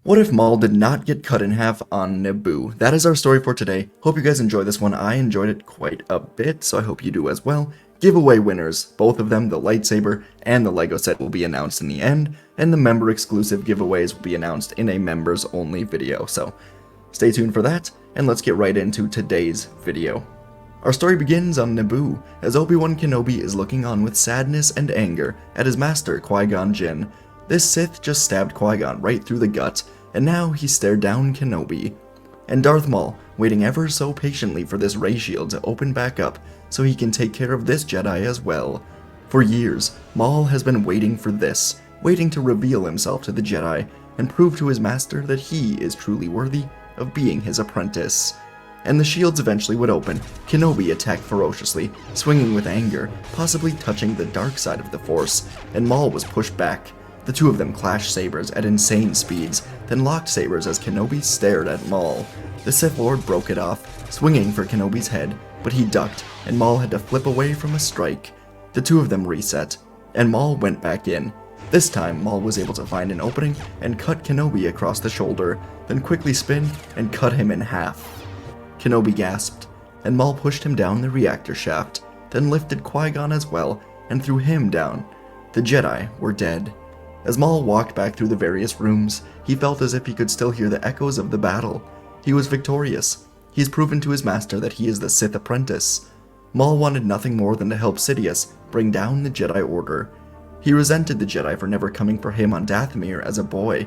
What if Maul did not get cut in half on Naboo? That is our story for today. Hope you guys enjoy this one. I enjoyed it quite a bit, so I hope you do as well. Giveaway winners, both of them, the lightsaber and the Lego set, will be announced in the end, and the member exclusive giveaways will be announced in a members only video, so stay tuned for that, and let's get right into today's video. Our story begins on Naboo, as Obi-Wan Kenobi is looking on with sadness and anger at his master, Qui-Gon Jinn. This Sith just stabbed Qui-Gon right through the gut, and now he stared down Kenobi. And Darth Maul, waiting ever so patiently for this ray shield to open back up so he can take care of this Jedi as well. For years, Maul has been waiting for this, waiting to reveal himself to the Jedi and prove to his master that he is truly worthy of being his apprentice. And the shields eventually would open. Kenobi attacked ferociously, swinging with anger, possibly touching the dark side of the Force, and Maul was pushed back. The two of them clashed sabers at insane speeds, then locked sabers as Kenobi stared at Maul. The Sith Lord broke it off, swinging for Kenobi's head, but he ducked, and Maul had to flip away from a strike. The two of them reset, and Maul went back in. This time, Maul was able to find an opening and cut Kenobi across the shoulder, then quickly spin and cut him in half. Kenobi gasped, and Maul pushed him down the reactor shaft, then lifted Qui-Gon as well, and threw him down. The Jedi were dead. As Maul walked back through the various rooms, he felt as if he could still hear the echoes of the battle. He was victorious. He's proven to his master that he is the Sith apprentice. Maul wanted nothing more than to help Sidious bring down the Jedi Order. He resented the Jedi for never coming for him on Dathomir as a boy,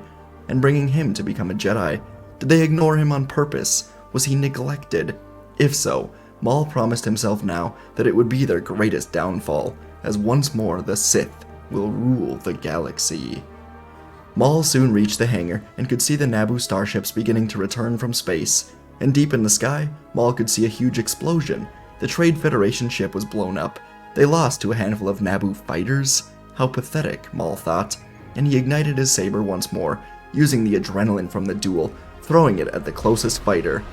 and bringing him to become a Jedi. Did they ignore him on purpose? Was he neglected? If so, Maul promised himself now that it would be their greatest downfall, as once more the Sith will rule the galaxy. Maul soon reached the hangar and could see the Naboo starships beginning to return from space, and deep in the sky, Maul could see a huge explosion. The Trade Federation ship was blown up. They lost to a handful of Naboo fighters? How pathetic, Maul thought, and he ignited his saber once more, using the adrenaline from the duel, throwing it at the closest fighter.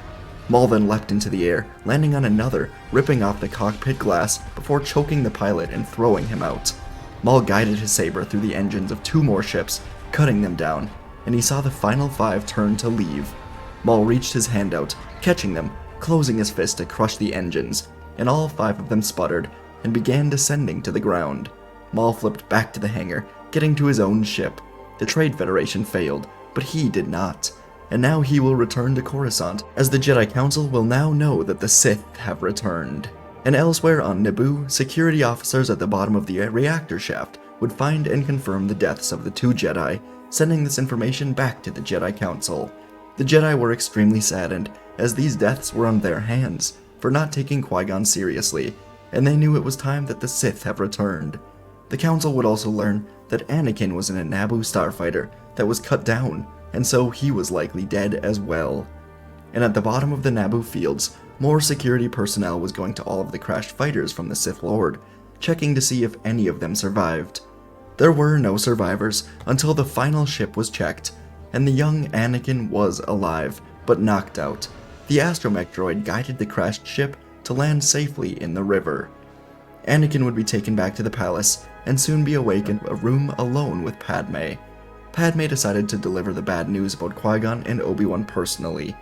Maul then leapt into the air, landing on another, ripping off the cockpit glass before choking the pilot and throwing him out. Maul guided his saber through the engines of two more ships, cutting them down, and he saw the final five turn to leave. Maul reached his hand out, catching them, closing his fist to crush the engines, and all five of them sputtered and began descending to the ground. Maul flipped back to the hangar, getting to his own ship. The Trade Federation failed, but he did not, and now he will return to Coruscant, as the Jedi Council will now know that the Sith have returned. And elsewhere on Naboo, security officers at the bottom of the reactor shaft would find and confirm the deaths of the two Jedi, sending this information back to the Jedi Council. The Jedi were extremely saddened, as these deaths were on their hands for not taking Qui-Gon seriously, and they knew it was time that the Sith have returned. The Council would also learn that Anakin was in a Naboo starfighter that was cut down, and so he was likely dead as well. And at the bottom of the Naboo fields, more security personnel was going to all of the crashed fighters from the Sith Lord, checking to see if any of them survived. There were no survivors until the final ship was checked, and the young Anakin was alive, but knocked out. The astromech droid guided the crashed ship to land safely in the river. Anakin would be taken back to the palace, and soon be awake in a room alone with Padmé. Padmé decided to deliver the bad news about Qui-Gon and Obi-Wan personally.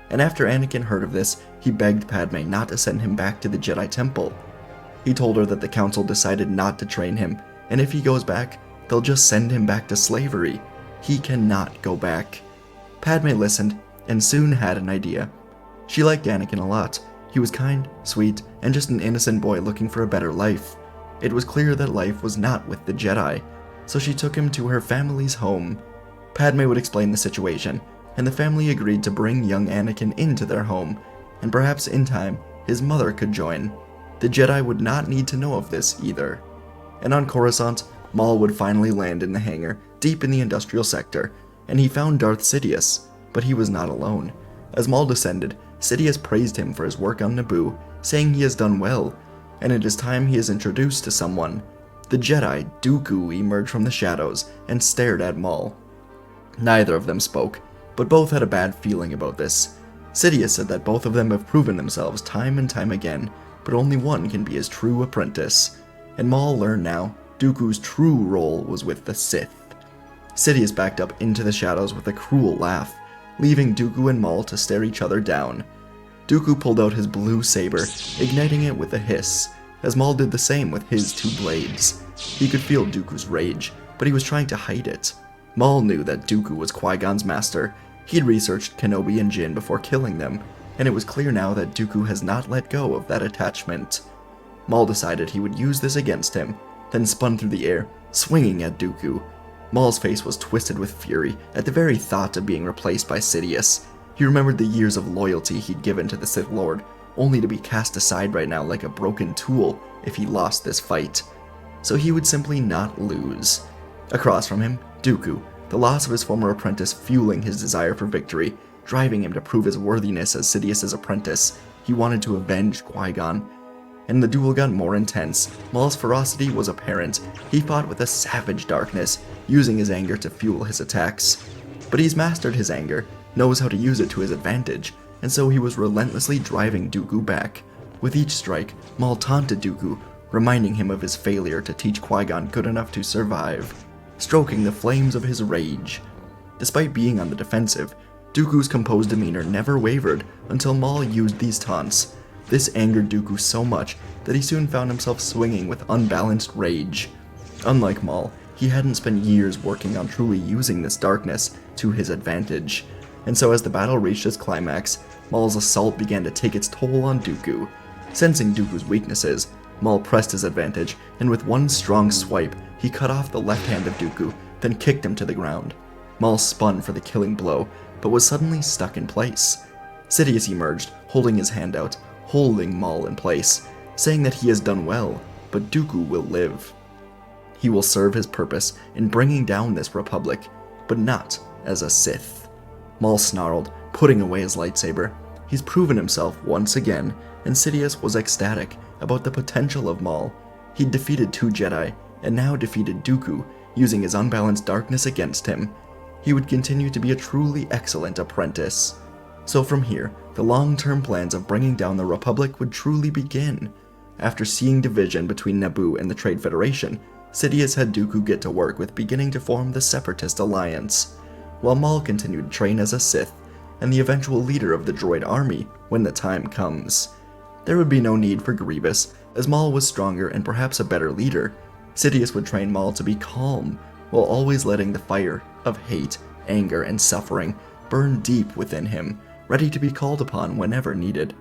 And after Anakin heard of this, he begged Padmé not to send him back to the Jedi Temple. He told her that the Council decided not to train him, and if he goes back, they'll just send him back to slavery. He cannot go back. Padmé listened, and soon had an idea. She liked Anakin a lot. He was kind, sweet, and just an innocent boy looking for a better life. It was clear that life was not with the Jedi, so she took him to her family's home. Padmé would explain the situation, and the family agreed to bring young Anakin into their home, and perhaps in time, his mother could join. The Jedi would not need to know of this either. And on Coruscant, Maul would finally land in the hangar, deep in the industrial sector, and he found Darth Sidious, but he was not alone. As Maul descended, Sidious praised him for his work on Naboo, saying he has done well, and it is time he is introduced to someone. The Jedi, Dooku, emerged from the shadows and stared at Maul. Neither of them spoke, but both had a bad feeling about this. Sidious said that both of them have proven themselves time and time again, but only one can be his true apprentice. And Maul learned now Dooku's true role was with the Sith. Sidious backed up into the shadows with a cruel laugh, leaving Dooku and Maul to stare each other down. Dooku pulled out his blue saber, igniting it with a hiss, as Maul did the same with his two blades. He could feel Dooku's rage, but he was trying to hide it. Maul knew that Dooku was Qui-Gon's master. He'd researched Kenobi and Jin before killing them, and it was clear now that Dooku has not let go of that attachment. Maul decided he would use this against him, then spun through the air, swinging at Dooku. Maul's face was twisted with fury at the very thought of being replaced by Sidious. He remembered the years of loyalty he'd given to the Sith Lord, only to be cast aside right now like a broken tool if he lost this fight. So he would simply not lose. Across from him, Dooku, the loss of his former apprentice fueling his desire for victory, driving him to prove his worthiness as Sidious's apprentice. He wanted to avenge Qui-Gon. And the duel got more intense. Maul's ferocity was apparent. He fought with a savage darkness, using his anger to fuel his attacks. But he's mastered his anger, knows how to use it to his advantage, and so he was relentlessly driving Dooku back. With each strike, Maul taunted Dooku, reminding him of his failure to teach Qui-Gon good enough to survive, stroking the flames of his rage. Despite being on the defensive, Dooku's composed demeanor never wavered until Maul used these taunts. This angered Dooku so much that he soon found himself swinging with unbalanced rage. Unlike Maul, he hadn't spent years working on truly using this darkness to his advantage, and so as the battle reached its climax, Maul's assault began to take its toll on Dooku. Sensing Dooku's weaknesses, Maul pressed his advantage, and with one strong swipe, he cut off the left hand of Dooku, then kicked him to the ground. Maul spun for the killing blow, but was suddenly stuck in place. Sidious emerged, holding his hand out, holding Maul in place, saying that he has done well, but Dooku will live. He will serve his purpose in bringing down this republic, but not as a Sith. Maul snarled, putting away his lightsaber. He's proven himself once again, and Sidious was ecstatic about the potential of Maul. He'd defeated 2 Jedi, and now defeated Dooku, using his unbalanced darkness against him. He would continue to be a truly excellent apprentice. So from here, the long-term plans of bringing down the Republic would truly begin. After seeing division between Naboo and the Trade Federation, Sidious had Dooku get to work with beginning to form the Separatist Alliance, while Maul continued to train as a Sith and the eventual leader of the droid army when the time comes. There would be no need for Grievous, as Maul was stronger and perhaps a better leader. Sidious would train Maul to be calm, while always letting the fire of hate, anger, and suffering burn deep within him, ready to be called upon whenever needed.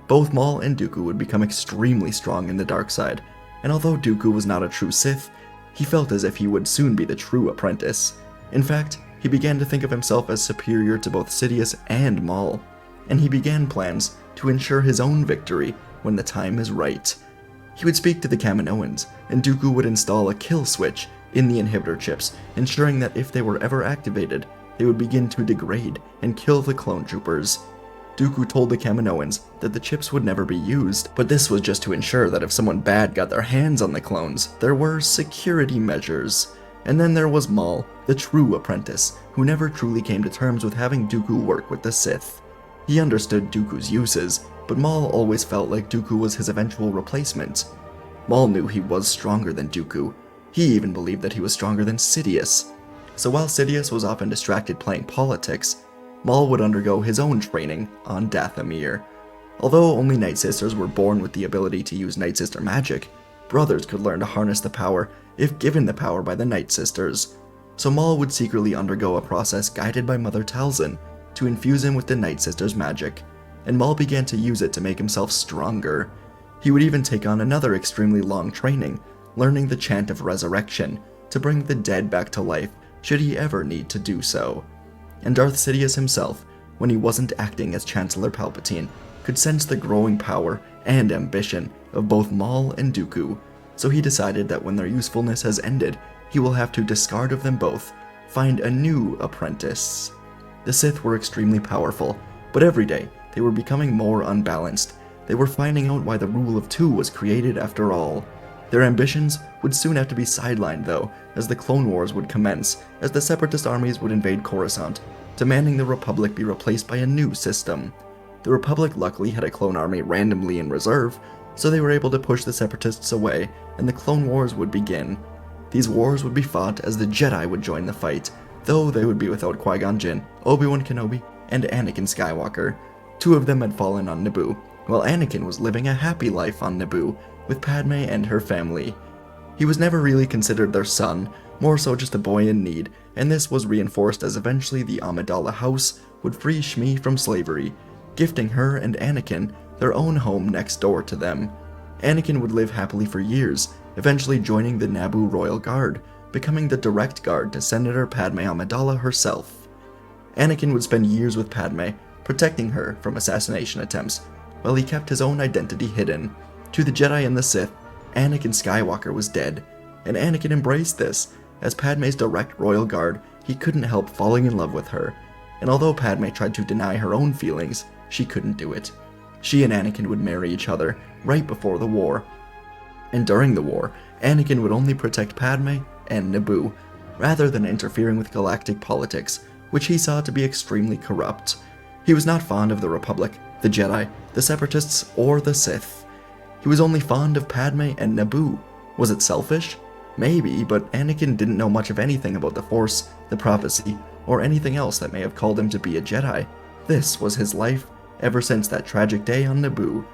Both Maul and Dooku would become extremely strong in the dark side, and although Dooku was not a true Sith, he felt as if he would soon be the true apprentice. In fact, he began to think of himself as superior to both Sidious and Maul, and he began plans to ensure his own victory when the time is right. He would speak to the Kaminoans, and Dooku would install a kill switch in the inhibitor chips, ensuring that if they were ever activated, they would begin to degrade and kill the clone troopers. Dooku told the Kaminoans that the chips would never be used, but this was just to ensure that if someone bad got their hands on the clones, there were security measures. And then there was Maul, the true apprentice, who never truly came to terms with having Dooku work with the Sith. He understood Dooku's uses, but Maul always felt like Dooku was his eventual replacement. Maul knew he was stronger than Dooku. He even believed that he was stronger than Sidious. So while Sidious was often distracted playing politics, Maul would undergo his own training on Dathomir. Although only Night Sisters were born with the ability to use Night Sister magic, brothers could learn to harness the power if given the power by the Night Sisters. So Maul would secretly undergo a process guided by Mother Talzin to infuse him with the Night Sisters' magic, and Maul began to use it to make himself stronger. He would even take on another extremely long training, learning the chant of resurrection to bring the dead back to life should he ever need to do so. And Darth Sidious himself, when he wasn't acting as Chancellor Palpatine, could sense the growing power and ambition of both Maul and Dooku, so he decided that when their usefulness has ended, he will have to discard of them both, find a new apprentice. The Sith were extremely powerful, but every day they were becoming more unbalanced. They were finding out why the rule of 2 was created after all. Their ambitions would soon have to be sidelined though, as the Clone Wars would commence, as the Separatist armies would invade Coruscant, demanding the Republic be replaced by a new system. The Republic luckily had a clone army randomly in reserve, so they were able to push the Separatists away, and the Clone Wars would begin. These wars would be fought as the Jedi would join the fight, though they would be without Qui-Gon Jinn, Obi-Wan Kenobi, and Anakin Skywalker. Two of them had fallen on Naboo, while Anakin was living a happy life on Naboo with Padmé and her family. He was never really considered their son, more so just a boy in need, and this was reinforced as eventually the Amidala house would free Shmi from slavery, gifting her and Anakin their own home next door to them. Anakin would live happily for years, eventually joining the Naboo Royal Guard, becoming the direct guard to Senator Padmé Amidala herself. Anakin would spend years with Padmé, protecting her from assassination attempts, while he kept his own identity hidden. To the Jedi and the Sith, Anakin Skywalker was dead, and Anakin embraced this. As Padmé's direct royal guard, he couldn't help falling in love with her, and although Padmé tried to deny her own feelings, she couldn't do it. She and Anakin would marry each other right before the war, and during the war, Anakin would only protect Padmé and Naboo, rather than interfering with galactic politics, which he saw to be extremely corrupt. He was not fond of the Republic, the Jedi, the Separatists, or the Sith. He was only fond of Padmé and Naboo. Was it selfish? Maybe, but Anakin didn't know much of anything about the Force, the prophecy, or anything else that may have called him to be a Jedi. This was his life, ever since that tragic day on Naboo.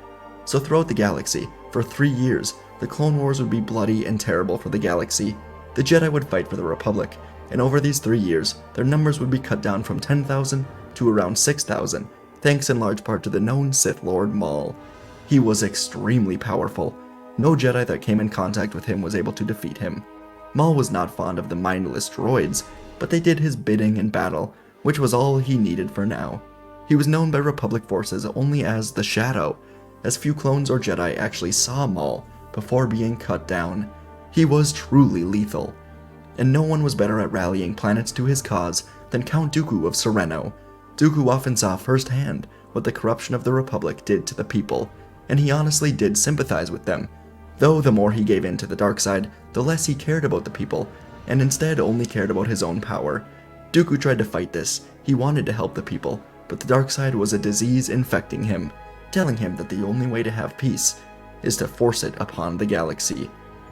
So throughout the galaxy, for 3 years, the Clone Wars would be bloody and terrible for the galaxy. The Jedi would fight for the Republic, and over these 3 years, their numbers would be cut down from 10,000 to around 6,000, thanks in large part to the known Sith Lord Maul. He was extremely powerful. No Jedi that came in contact with him was able to defeat him. Maul was not fond of the mindless droids, but they did his bidding in battle, which was all he needed for now. He was known by Republic forces only as the Shadow, as few clones or Jedi actually saw Maul before being cut down. He was truly lethal, and no one was better at rallying planets to his cause than Count Dooku of Sereno. Dooku often saw firsthand what the corruption of the Republic did to the people, and he honestly did sympathize with them, though the more he gave in to the dark side, the less he cared about the people, and instead only cared about his own power. Dooku tried to fight this. He wanted to help the people, but the dark side was a disease infecting him, telling him that the only way to have peace is to force it upon the galaxy.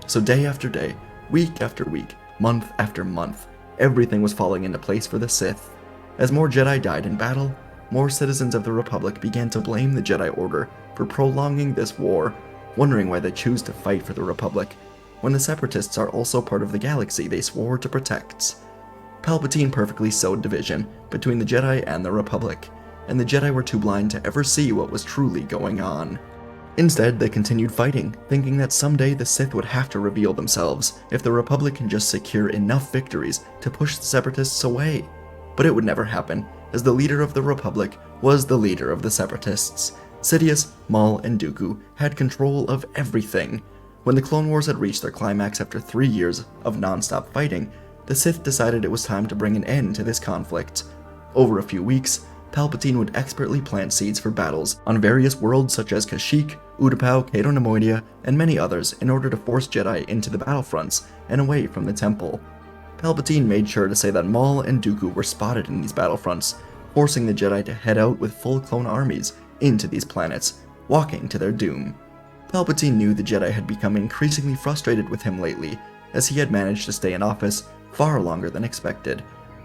So day after day, week after week, month after month, everything was falling into place for the Sith. As more Jedi died in battle, more citizens of the Republic began to blame the Jedi Order for prolonging this war, wondering why they choose to fight for the Republic, when the Separatists are also part of the galaxy they swore to protect. Palpatine perfectly sowed division between the Jedi and the Republic, and the Jedi were too blind to ever see what was truly going on. Instead, they continued fighting, thinking that someday the Sith would have to reveal themselves if the Republic can just secure enough victories to push the Separatists away. But it would never happen, as the leader of the Republic was the leader of the Separatists. Sidious, Maul, and Dooku had control of everything. When the Clone Wars had reached their climax after 3 years of non-stop fighting, the Sith decided it was time to bring an end to this conflict. Over a few weeks, Palpatine would expertly plant seeds for battles on various worlds such as Kashyyyk, Utapau, Cato Nemoidia, and many others in order to force Jedi into the battlefronts and away from the temple. Palpatine made sure to say that Maul and Dooku were spotted in these battlefronts, forcing the Jedi to head out with full clone armies into these planets, walking to their doom. Palpatine knew the Jedi had become increasingly frustrated with him lately, as he had managed to stay in office far longer than expected.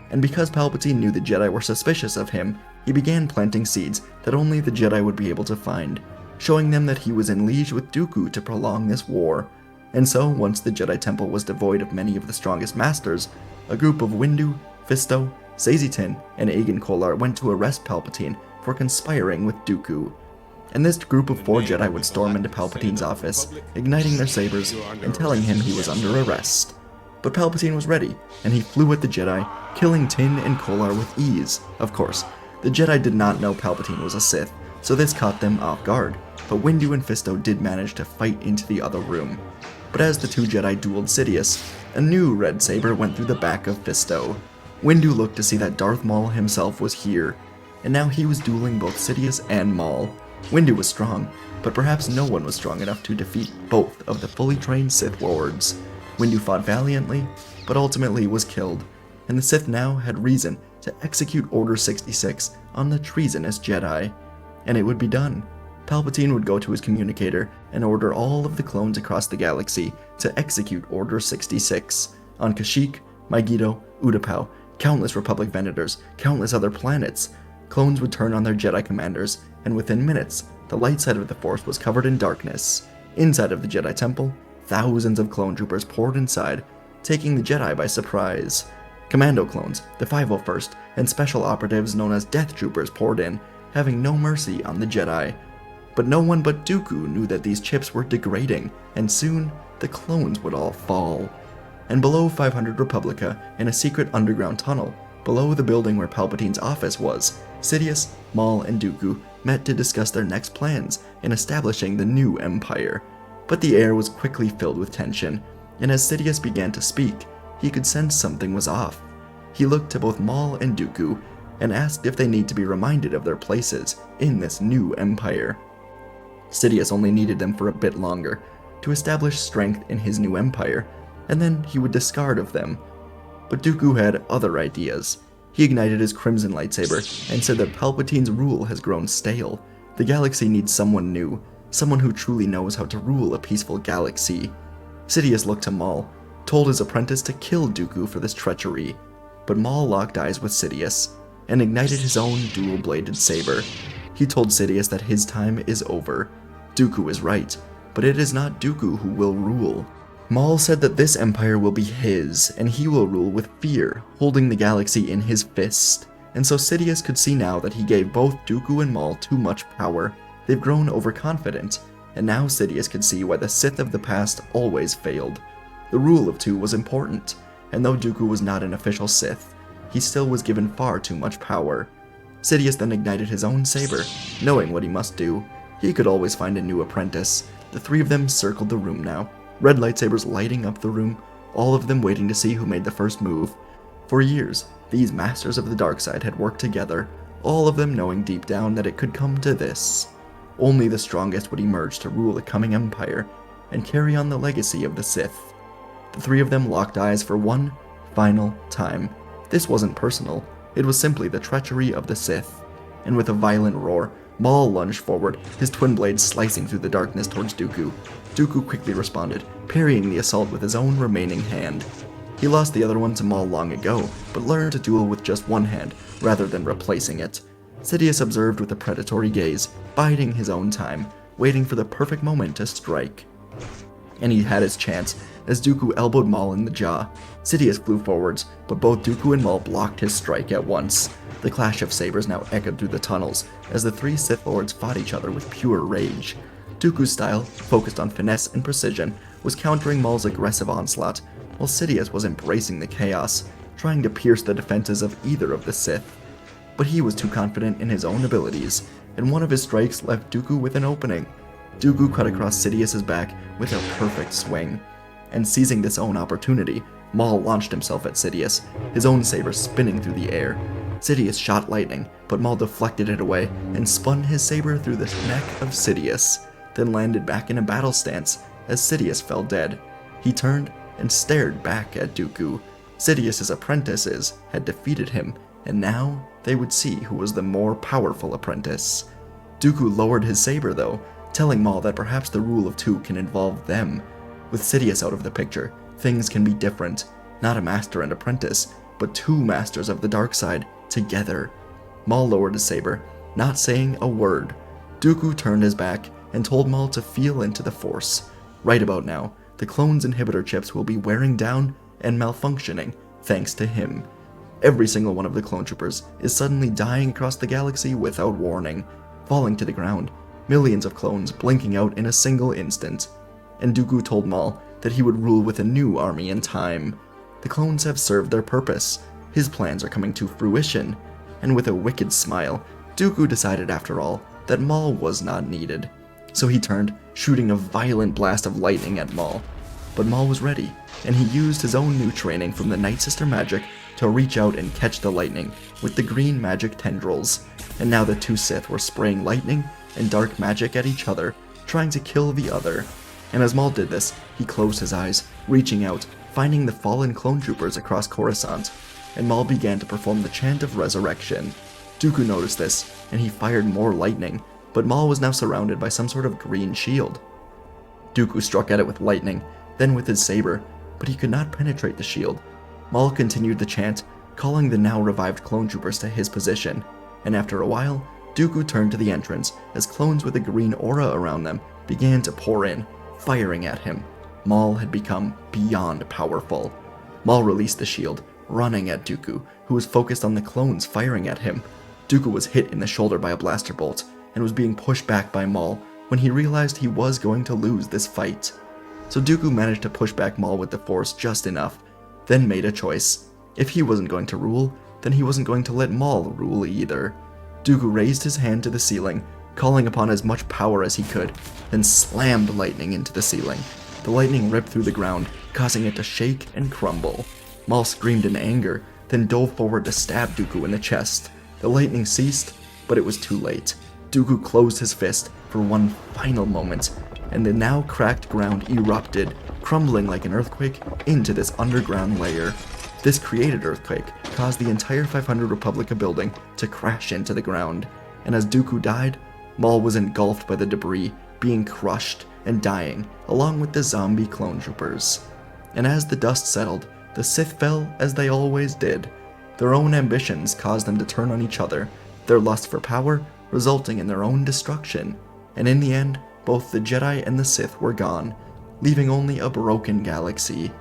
And because Palpatine knew the Jedi were suspicious of him, he began planting seeds that only the Jedi would be able to find, showing them that he was in liege with Dooku to prolong this war. And so, once the Jedi Temple was devoid of many of the strongest masters, a group of Windu, Fisto, Sazitin, and Agen Kolar went to arrest Palpatine for conspiring with Dooku. And this group of 4 Jedi would storm into Palpatine's office, igniting their sabers and telling him he was under arrest. But Palpatine was ready, and he flew at the Jedi, killing Tin and Kolar with ease. Of course, the Jedi did not know Palpatine was a Sith, so this caught them off guard, but Windu and Fisto did manage to fight into the other room. But as the 2 Jedi dueled Sidious, a new red saber went through the back of Fisto. Windu looked to see that Darth Maul himself was here, and now he was dueling both Sidious and Maul. Windu was strong, but perhaps no one was strong enough to defeat both of the fully trained Sith Lords. Windu fought valiantly, but ultimately was killed, and the Sith now had reason to execute Order 66 on the treasonous Jedi. And it would be done. Palpatine would go to his communicator and order all of the clones across the galaxy to execute Order 66 on Kashyyyk, Megiddo, Utapau, countless Republic Venators, countless other planets. Clones would turn on their Jedi commanders, and within minutes, the light side of the Force was covered in darkness. Inside of the Jedi Temple, thousands of clone troopers poured inside, taking the Jedi by surprise. Commando clones, the 501st, and special operatives known as Death Troopers poured in, having no mercy on the Jedi. But no one but Dooku knew that these chips were degrading, and soon the clones would all fall. And below 500 Republica, in a secret underground tunnel, below the building where Palpatine's office was, Sidious, Maul, and Dooku met to discuss their next plans in establishing the new Empire. But the air was quickly filled with tension, and as Sidious began to speak, he could sense something was off. He looked to both Maul and Dooku and asked if they need to be reminded of their places in this new Empire. Sidious only needed them for a bit longer to establish strength in his new Empire, and then he would discard of them. But Dooku had other ideas. He ignited his crimson lightsaber and said that Palpatine's rule has grown stale. The galaxy needs someone new, someone who truly knows how to rule a peaceful galaxy. Sidious looked to Maul, told his apprentice to kill Dooku for this treachery, but Maul locked eyes with Sidious and ignited his own dual-bladed saber. He told Sidious that his time is over. Dooku is right, but it is not Dooku who will rule. Maul said that this empire will be his, and he will rule with fear, holding the galaxy in his fist. And so Sidious could see now that he gave both Dooku and Maul too much power. They've grown overconfident, and now Sidious could see why the Sith of the past always failed. The rule of two was important, and though Dooku was not an official Sith, he still was given far too much power. Sidious then ignited his own saber, knowing what he must do. He could always find a new apprentice. The three of them circled the room now, red lightsabers lighting up the room, all of them waiting to see who made the first move. For years, these masters of the dark side had worked together, all of them knowing deep down that it could come to this. Only the strongest would emerge to rule the coming empire and carry on the legacy of the Sith. The three of them locked eyes for one final time. This wasn't personal, it was simply the treachery of the Sith. And with a violent roar, Maul lunged forward, his twin blades slicing through the darkness towards Dooku. Dooku quickly responded, parrying the assault with his own remaining hand. He lost the other one to Maul long ago, but learned to duel with just one hand, rather than replacing it. Sidious observed with a predatory gaze, biding his own time, waiting for the perfect moment to strike. And he had his chance, as Dooku elbowed Maul in the jaw. Sidious flew forwards, but both Dooku and Maul blocked his strike at once. The clash of sabers now echoed through the tunnels, as the three Sith Lords fought each other with pure rage. Dooku's style, focused on finesse and precision, was countering Maul's aggressive onslaught, while Sidious was embracing the chaos, trying to pierce the defenses of either of the Sith. But he was too confident in his own abilities, and one of his strikes left Dooku with an opening. Dooku cut across Sidious's back with a perfect swing, and seizing this own opportunity, Maul launched himself at Sidious, his own saber spinning through the air. Sidious shot lightning, but Maul deflected it away and spun his saber through the neck of Sidious, then landed back in a battle stance as Sidious fell dead. He turned and stared back at Dooku. Sidious's apprentices had defeated him, and now they would see who was the more powerful apprentice. Dooku lowered his saber though, telling Maul that perhaps the rule of two can involve them. With Sidious out of the picture, things can be different. Not a master and apprentice, but two masters of the dark side together. Maul lowered his saber, not saying a word. Dooku turned his back and told Maul to feel into the Force. Right about now, the clone's inhibitor chips will be wearing down and malfunctioning thanks to him. Every single one of the clone troopers is suddenly dying across the galaxy without warning, falling to the ground, millions of clones blinking out in a single instant. And Dooku told Maul that he would rule with a new army in time. The clones have served their purpose. His plans are coming to fruition. And with a wicked smile, Dooku decided after all that Maul was not needed. So he turned, shooting a violent blast of lightning at Maul. But Maul was ready, and he used his own new training from the Night Sister magic to reach out and catch the lightning with the green magic tendrils. And now the two Sith were spraying lightning and dark magic at each other, trying to kill the other. And as Maul did this, he closed his eyes, reaching out, finding the fallen clone troopers across Coruscant, and Maul began to perform the chant of resurrection. Dooku noticed this, and he fired more lightning, but but Maul was now surrounded by some sort of green shield. Dooku struck at it with lightning, then with his saber, but he could not penetrate the shield. Maul continued the chant, calling the now revived clone troopers to his position, and after a while, Dooku turned to the entrance as clones with a green aura around them began to pour in, firing at him. Maul had become beyond powerful. Maul released the shield, running at Dooku, who was focused on the clones firing at him. Dooku was hit in the shoulder by a blaster bolt, and was being pushed back by Maul when he realized he was going to lose this fight. So Dooku managed to push back Maul with the Force just enough, then made a choice. If he wasn't going to rule, then he wasn't going to let Maul rule either. Dooku raised his hand to the ceiling, calling upon as much power as he could, then slammed lightning into the ceiling. The lightning ripped through the ground, causing it to shake and crumble. Maul screamed in anger, then dove forward to stab Dooku in the chest. The lightning ceased, but it was too late. Dooku closed his fist for one final moment, and the now cracked ground erupted, crumbling like an earthquake into this underground layer. This created earthquake caused the entire 500 Republica building to crash into the ground, and as Dooku died, Maul was engulfed by the debris, being crushed and dying, along with the zombie clone troopers. And as the dust settled, the Sith fell as they always did. Their own ambitions caused them to turn on each other, their lust for power resulting in their own destruction, and in the end, both the Jedi and the Sith were gone, leaving only a broken galaxy.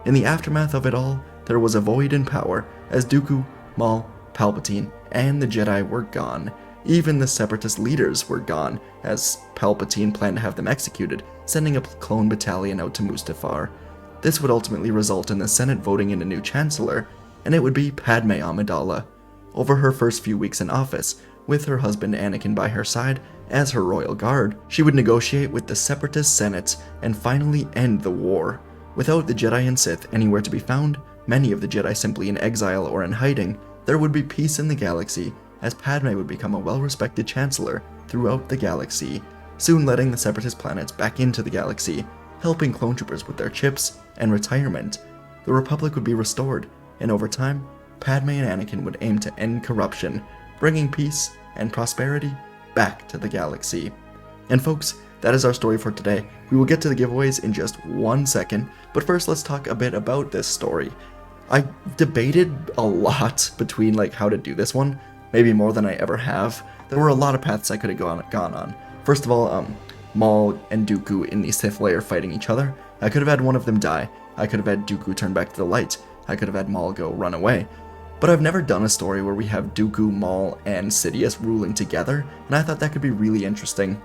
In the aftermath of it all, there was a void in power, as Dooku, Maul, Palpatine, and the Jedi were gone. Even the Separatist leaders were gone, as Palpatine planned to have them executed, sending a clone battalion out to Mustafar. This would ultimately result in the Senate voting in a new Chancellor, and it would be Padmé Amidala. Over her first few weeks in office, with her husband Anakin by her side as her royal guard, she would negotiate with the Separatist Senate and finally end the war. Without the Jedi and Sith anywhere to be found, many of the Jedi simply in exile or in hiding, there would be peace in the galaxy, as Padmé would become a well-respected chancellor throughout the galaxy, soon letting the Separatist planets back into the galaxy, helping clone troopers with their chips and retirement. The Republic would be restored, and over time, Padmé and Anakin would aim to end corruption, bringing peace and prosperity back to the galaxy. And folks, that is our story for today. We will get to the giveaways in just 1 second, but first let's talk a bit about this story. I debated a lot between how to do this one, maybe more than I ever have. There were a lot of paths I could have gone on. First of all, Maul and Dooku in the Sith layer fighting each other. I could have had one of them die. I could have had Dooku turn back to the light. I could have had Maul go run away. But I've never done a story where we have Dooku, Maul, and Sidious ruling together, and I thought that could be really interesting.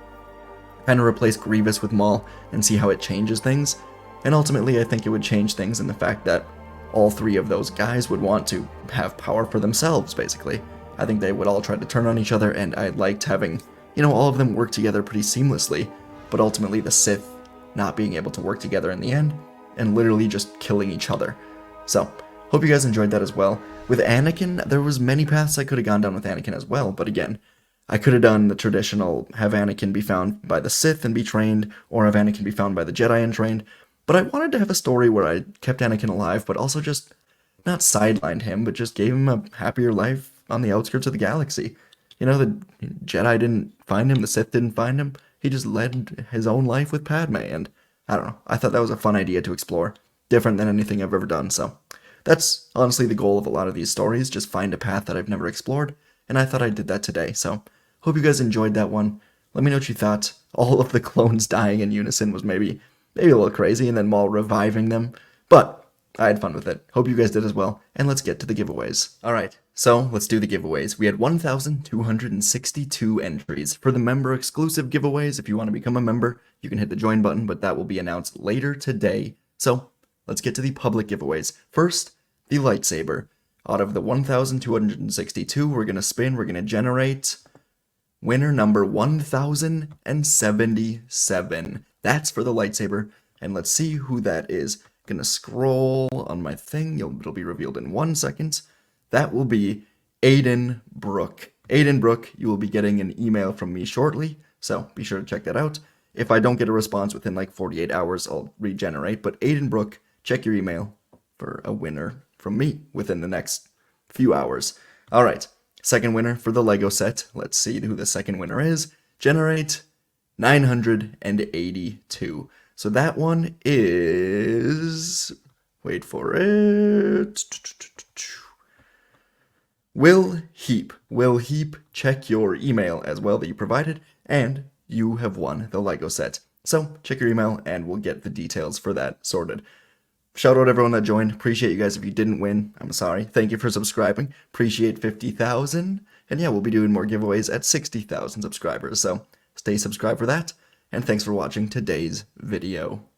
Kind of replace Grievous with Maul and see how it changes things. And ultimately, I think it would change things in the fact that all three of those guys would want to have power for themselves, basically. I think they would all try to turn on each other, and I liked having, all of them work together pretty seamlessly, but ultimately the Sith not being able to work together in the end, and literally just killing each other. So, hope you guys enjoyed that as well. With Anakin, there was many paths I could have gone down with Anakin as well, but again, I could have done the traditional have Anakin be found by the Sith and be trained, or have Anakin be found by the Jedi and trained, but I wanted to have a story where I kept Anakin alive, but also just not sidelined him, but just gave him a happier life on the outskirts of the galaxy. The Jedi didn't find him, the Sith didn't find him, he just led his own life with Padmé, and I don't know, I thought that was a fun idea to explore, different than anything I've ever done, so that's honestly the goal of a lot of these stories, just find a path that I've never explored, and I thought I did that today, so hope you guys enjoyed that one. Let me know what you thought. All of the clones dying in unison was maybe a little crazy, and then Maul reviving them, but I had fun with it. Hope you guys did as well, and let's get to the giveaways. Alright, so let's do the giveaways. We had 1,262 entries for the member exclusive giveaways. If you want to become a member, you can hit the join button, but that will be announced later today. So let's get to the public giveaways. First, the lightsaber. Out of the 1,262, we're going to spin, we're going to generate winner number 1,077. That's for the lightsaber, and let's see who that is. Gonna scroll on my thing, it'll be revealed in 1 second. That will be Aiden Brook. Aiden Brook, you will be getting an email from me shortly, so be sure to check that out. If I don't get a response within 48 hours, I'll regenerate, but Aiden Brook, check your email for a winner from me within the next few hours. Alright, second winner for the Lego set. Let's see who the second winner is. generate 982. So that one is, wait for it, Will Heap. Will Heap, check your email as well that you provided, and you have won the Lego set. So check your email and we'll get the details for that sorted. Shout out everyone that joined. Appreciate you guys. If you didn't win, I'm sorry. Thank you for subscribing. Appreciate 50,000. And yeah, we'll be doing more giveaways at 60,000 subscribers. So stay subscribed for that. And thanks for watching today's video.